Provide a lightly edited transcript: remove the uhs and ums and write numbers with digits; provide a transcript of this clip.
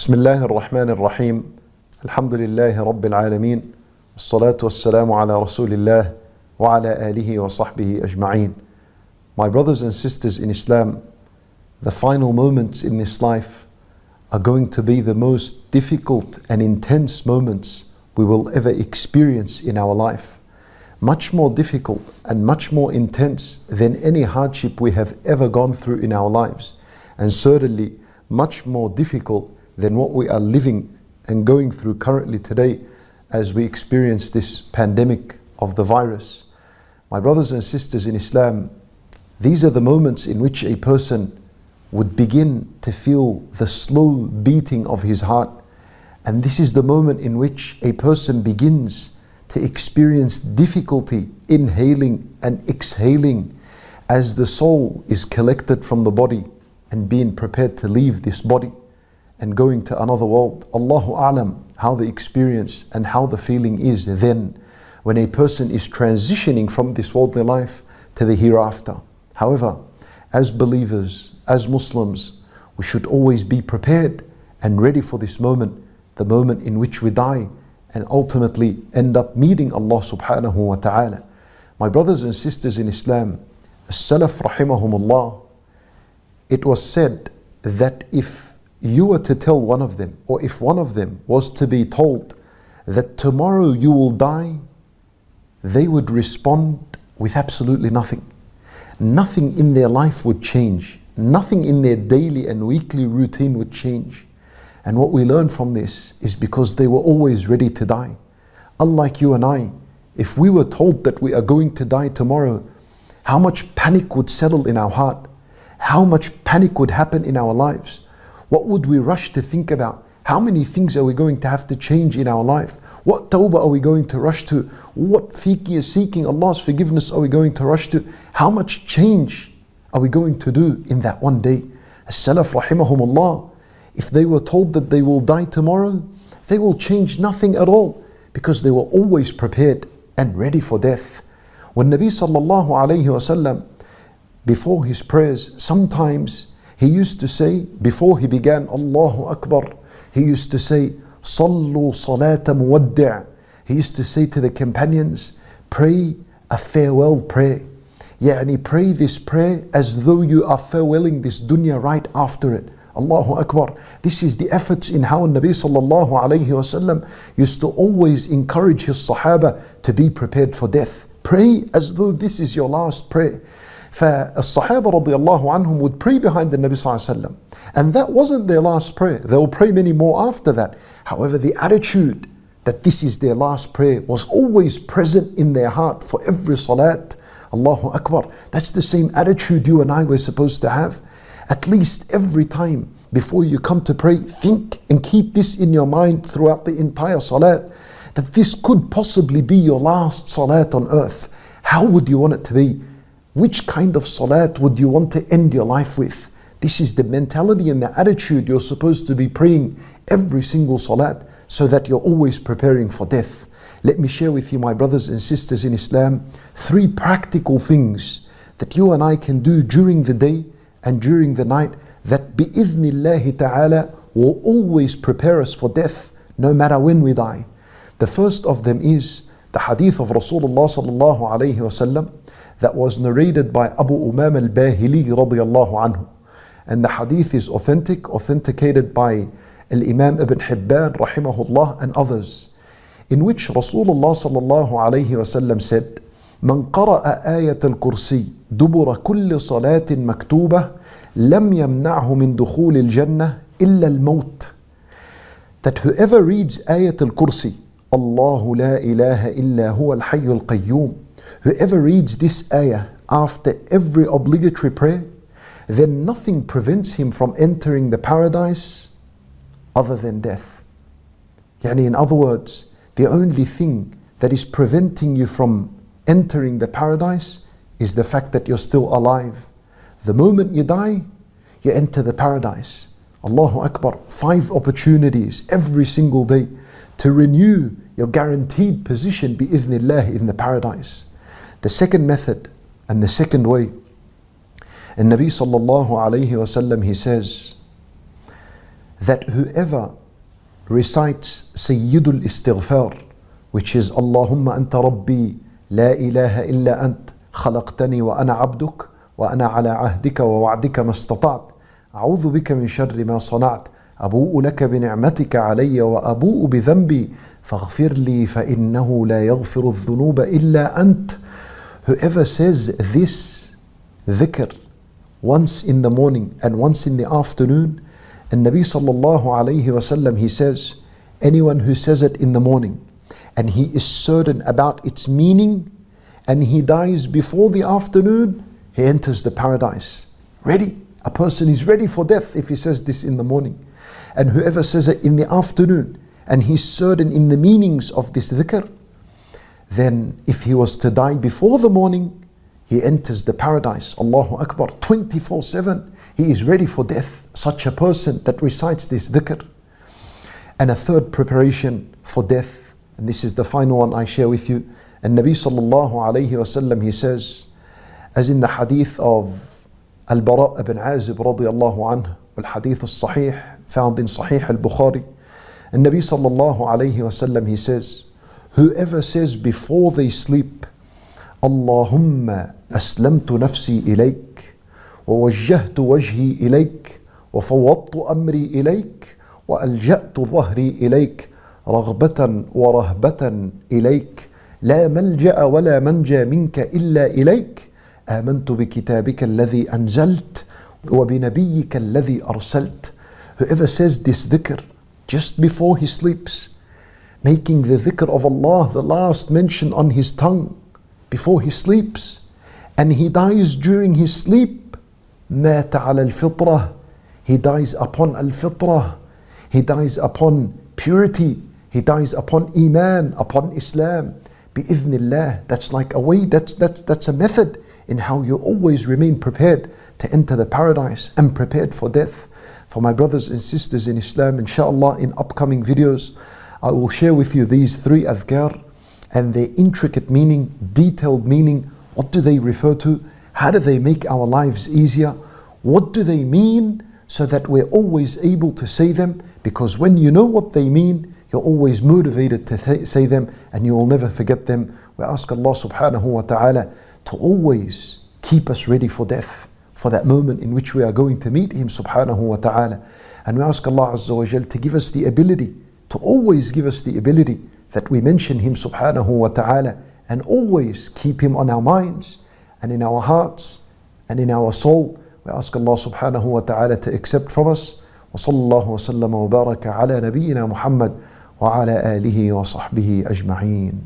بسم الله الرحمن الرحيم الحمد لله رب العالمين والصلاة والسلام على رسول الله وعلى آله وصحبه أجمعين. My brothers and sisters in Islam, the final moments in this life are going to be the most difficult and intense moments we will ever experience in our life. Much more difficult and much more intense than any hardship we have ever gone through in our lives, and certainly much more difficult than what we are living and going through currently today as we experience this pandemic of the virus. My brothers and sisters in Islam, these are the moments in which a person would begin to feel the slow beating of his heart, and this is the moment in which a person begins to experience difficulty inhaling and exhaling as the soul is collected from the body and being prepared to leave this body and going to another world. Allahu A'lam how the experience and how the feeling is then when a person is transitioning from this worldly life to the hereafter. However, as believers, as Muslims, we should always be prepared and ready for this moment, the moment in which we die and ultimately end up meeting Allah subhanahu wa ta'ala. My brothers and sisters in Islam, as-Salaf rahimahumullah, it was said that if you were to tell one of them, or if one of them was to be told that tomorrow you will die, they would respond with absolutely nothing. Nothing in their life would change. Nothing in their daily and weekly routine would change. And what we learn from this is because they were always ready to die. Unlike you and I, if we were told that we are going to die tomorrow, how much panic would settle in our heart? How much panic would happen in our lives? What would we rush to think about? How many things are we going to have to change in our life? What tawbah are we going to rush to? What seeking Allah's forgiveness are we going to rush to? How much change are we going to do in that one day? As-Salaf rahimahumullah, if they were told that they will die tomorrow, they will change nothing at all because they were always prepared and ready for death. When Nabi sallallahu alayhi wasallam, before his prayers, sometimes he used to say, before he began Allahu Akbar, he used to say, Sallu salata muwaddi'. He used to say to the companions, pray a farewell prayer. Yani pray this prayer as though you are farewelling this dunya right after it. Allahu Akbar. This is the efforts in how Nabi sallallahu alayhi wasallam used to always encourage his Sahaba to be prepared for death. Pray as though this is your last prayer. فالصحابة رضي الله عنهم would pray behind the Nabi صلى الله عليه وسلم, and that wasn't their last prayer. They will pray many more after that. However, the attitude that this is their last prayer was always present in their heart for every salat. Allahu Akbar. That's the same attitude you and I were supposed to have. At least every time before you come to pray, think and keep this in your mind throughout the entire salat, that this could possibly be your last salat on earth. How would you want it to be? Which kind of salat would you want to end your life with? This is the mentality and the attitude you're supposed to be praying every single salat, so that you're always preparing for death. Let me share with you, my brothers and sisters in Islam, 3 practical things that you and I can do during the day and during the night that bi'idhnillahi ta'ala will always prepare us for death no matter when we die. The first of them is the hadith of Rasulullah sallallahu alayhi wasallam that was narrated by Abu Umam al-Bahili radiyallahu anhu. And the hadith is authentic, authenticated by Al-Imam Ibn Hibban rahimahullah and others, in which Rasulullah sallallahu alayhi wasallam said, من قرأ آية الكرسي دبر كل صلاة مكتوبة لم يمنعه من دخول الجنة إلا الموت. That whoever reads آية الكرسي, الله لا إله إلا هو الحي القيوم, whoever reads this ayah after every obligatory prayer, then nothing prevents him from entering the paradise other than death. Yani, in other words, the only thing that is preventing you from entering the paradise is the fact that you're still alive. The moment you die, you enter the paradise. Allahu Akbar. 5 opportunities every single day to renew your guaranteed position bi'idhnillah in the paradise. The second method and the second way, and Nabi sallallahu alayhi wasallam, he says that whoever recites Sayyidul Istighfar, which is Allahumma anta rabbi la ilaha illa ant khalaqtani wa ana abduk wa ana ala ahdika wa wa'dika mastata'at a'udhu bika min sharri ma sana'at abu'u laka bi ni'matika alayya wa abu'u bi dhanbi faghfir li fa innahu la yaghfiru adh-dhunuba illa ant. Whoever says this dhikr once in the morning and once in the afternoon, and Nabi sallallahu alayhi wasallam, he says, anyone who says it in the morning and he is certain about its meaning and he dies before the afternoon, he enters the paradise. Ready. A person is ready for death if he says this in the morning. And whoever says it in the afternoon and he's certain in the meanings of this dhikr, then if he was to die before the morning, he enters the paradise. Allahu Akbar. 24/7. He is ready for death. Such a person that recites this dhikr. And a third preparation for death, and this is the final one I share with you. And Nabi sallallahu alayhi wasallam, he says, as in the hadith of Al-Bara ibn Azib radiyallahu anhu, al-hadith al-sahih, found in Sahih al-Bukhari. And Nabi sallallahu alayhi wasallam, he says, whoever says before they sleep, Allahumma aslamtu nafsi ilayk, wa wajjahtu wajhi ilayk, wa fawwadtu amri ilayk, wa alja'tu dhahri ilayk, raghbatan wa rahbatan ilayk, la malja'a wa la manja minka illa ilayk, آمنت بكتابك الذي أنزلت وبنبيك الذي أرسلت. Whoever says this dhikr just before he sleeps, making the dhikr of Allah the last mention on his tongue before he sleeps, and he dies during his sleep, مات على الفطرة, he dies upon al-fitrah, he dies upon purity, he dies upon iman, upon Islam, bi'idhnillah. That's like a way, that's a method in how you always remain prepared to enter the paradise and prepared for death. For my brothers and sisters in Islam, inshallah, in upcoming videos, I will share with you these three adhkar and their intricate meaning, detailed meaning. What do they refer to? How do they make our lives easier? What do they mean? So that we're always able to say them, because when you know what they mean, you're always motivated to say them and you will never forget them. We ask Allah subhanahu wa ta'ala to always keep us ready for death, for that moment in which we are going to meet Him subhanahu wa ta'ala. And we ask Allah azza wa jal to give us the ability, to always give us the ability that we mention Him subhanahu wa ta'ala and always keep Him on our minds and in our hearts and in our soul. We ask Allah subhanahu wa ta'ala to accept from us. Wa sallallahu wa sallam wa baraka ala nabiyyina Muhammad wa ala alihi wa sahbihi ajma'een.